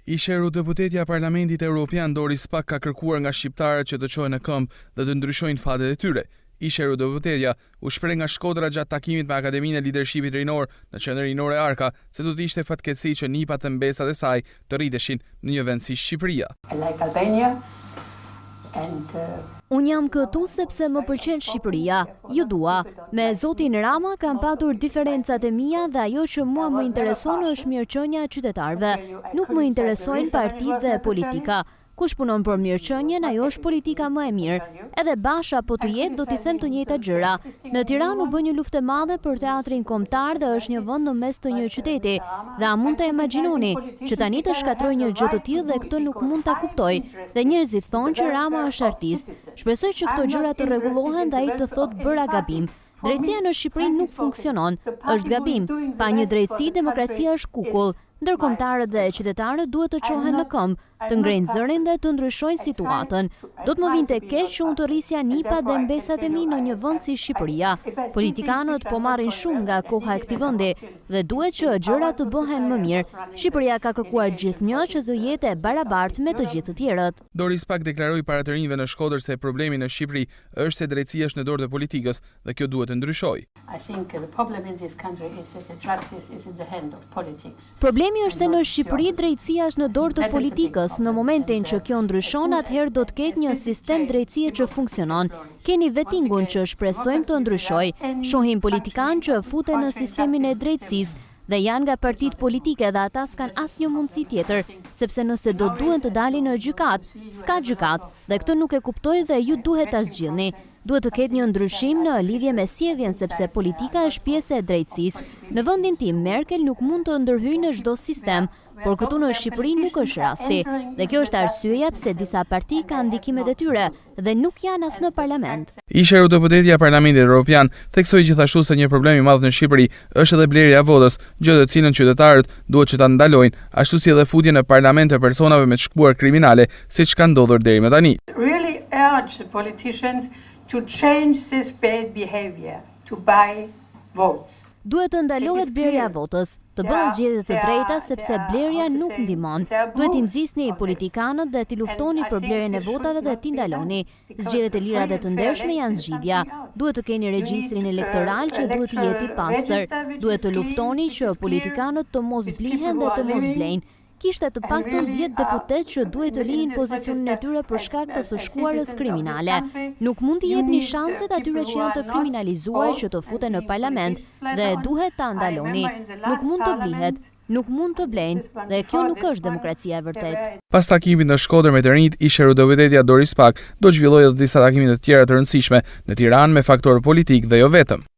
Ishe eurodeputetja e Parlamentit Evropian Doris Pack ka kërkuar nga shqiptarët që të çojnë në këmbë dhe të ndryshojnë fatet e tyre. Ishe eurodeputetja u shpreh nga Shkodra gjatë takimit me Akademinë e Lidershipit Rinor në qendrën rinore Arka se do të ishte fatkeqësi që nipat e mbesat e saj të rriteshin në një vend si Shqipëria. Unë jam këtu sepse më pëlqen Shqipëria, ju dua. Me zotin Rama kam patur diferencat e mia dhe ajo që mua më intereson është mirëqenia e qytetarëve. Nuk më interesojnë partitë dhe politika. Kush punon për mirëqenien, ajo është politika më e mirë. Edhe Basha po të jetë do t'i them të njëjtat gjëra. Në Tiranë u bë një luftë e madhe për teatrin kombëtar dhe është një vend në mes të një qyteti. Dhe a mund të imagjinoni që tani të shkatroj një gjë të tillë dhe këtë nuk mund ta kuptoj. Dhe njerëzit thonë që Rama është artist. Shpresoj që këto gjëra të rregullohen dhe ai të thotë bëra gabim. Drejtësia në Shqipëri nuk funksionon. Është gabim. Pa një drejtësi, demokracia është kukull. Ndërkombëtarët dhe qytetarët duhet të çohen në këmbë, të ngrejnë zërin dhe të ndryshojnë situatën. Do të më vinte keq që unë të rrisja nipat dhe mbesat e mi në një vend si Shqipëria. Politikanët po marrin shumë nga koha e këtij vendi dhe duhet që gjërat të bëhen më mirë. Shqipëria ka kërkuar gjithnjë që të jetë e barabartë me të gjithë të tjerët. Doris Pack deklaroi para të rinjve në Shkodër se problemi në Shqipëri është se drejtësia është në dorë të politikës dhe kjo duhet të ndryshojë. Problemi është se në Shqipëri drejtësia është në dorë të politikës. Në momentin që kjo ndryshon, atëherë do të ketë një sistem drejtësie që funksionon. Keni vettingun që shpresojmë të ndryshojë. Shohim politikanë që futen në sistemin e drejtësisë dhe janë nga partitë politike dhe ata s'kan asnjë mundësi tjetër, sepse nëse do duhen të dalin në gjykat, s'ka gjykat, dhe këtë nuk e kuptoj dhe ju duhet ta zgjidhni. Duhet të ketë një ndryshim në lidhje me sjelljen sepse politika është pjesë e drejtësisë. Në vendin tim Merkel nuk mund të ndërhyjë në çdo sistem, por këtu në Shqipëri nuk është rasti. Dhe kjo është arsyeja pse disa parti kanë ndikimet e tyre dhe nuk janë as në parlament. Ishe eurodeputetja e Parlamentit Evropian theksoi gjithashtu se një problem i madh në Shqipëri është edhe blerja e votës, gjë të cilën qytetarët duhet që ta ndalojnë, ashtu si edhe futjen në parlament të personave me të shkuar kriminale, siç ka ndodhur deri më tani. Really urge the politicians to change this bad behavior, to buy votes. Duhet të ndalohet blerja e votës, të bëhen zgjedhje të drejta sepse blerja nuk ndihmon. Duhet t'i nxisni politikanët dhe t'i luftoni për blerjen e votave dhe t'i ndaloni. Zgjedhjet e lira dhe të ndershme janë zgjidhja. Duhet të keni regjistrin elektoral që duhet të jetë i pastër. Duhet të luftoni që politikanët të mos blihen dhe të mos blejnë. Kishte të paktën 10 deputet që duhet të lihin pozicionin e tyre për shkak të së shkuarës kriminale. Nuk mund t'i jepni shanset atyre që janë të kriminalizuar që të futen në parlament dhe duhet ta ndaloni. Nuk mund të blihet, nuk mund të blejnë dhe kjo nuk është demokracia e vërtet. Pas takimit në Shkodër me të rinjt, ishe eurodeputetja Doris Pack do zhvillojë edhe disa takime të tjera të rëndësishme në Tiranë me faktor politik dhe jo vetëm.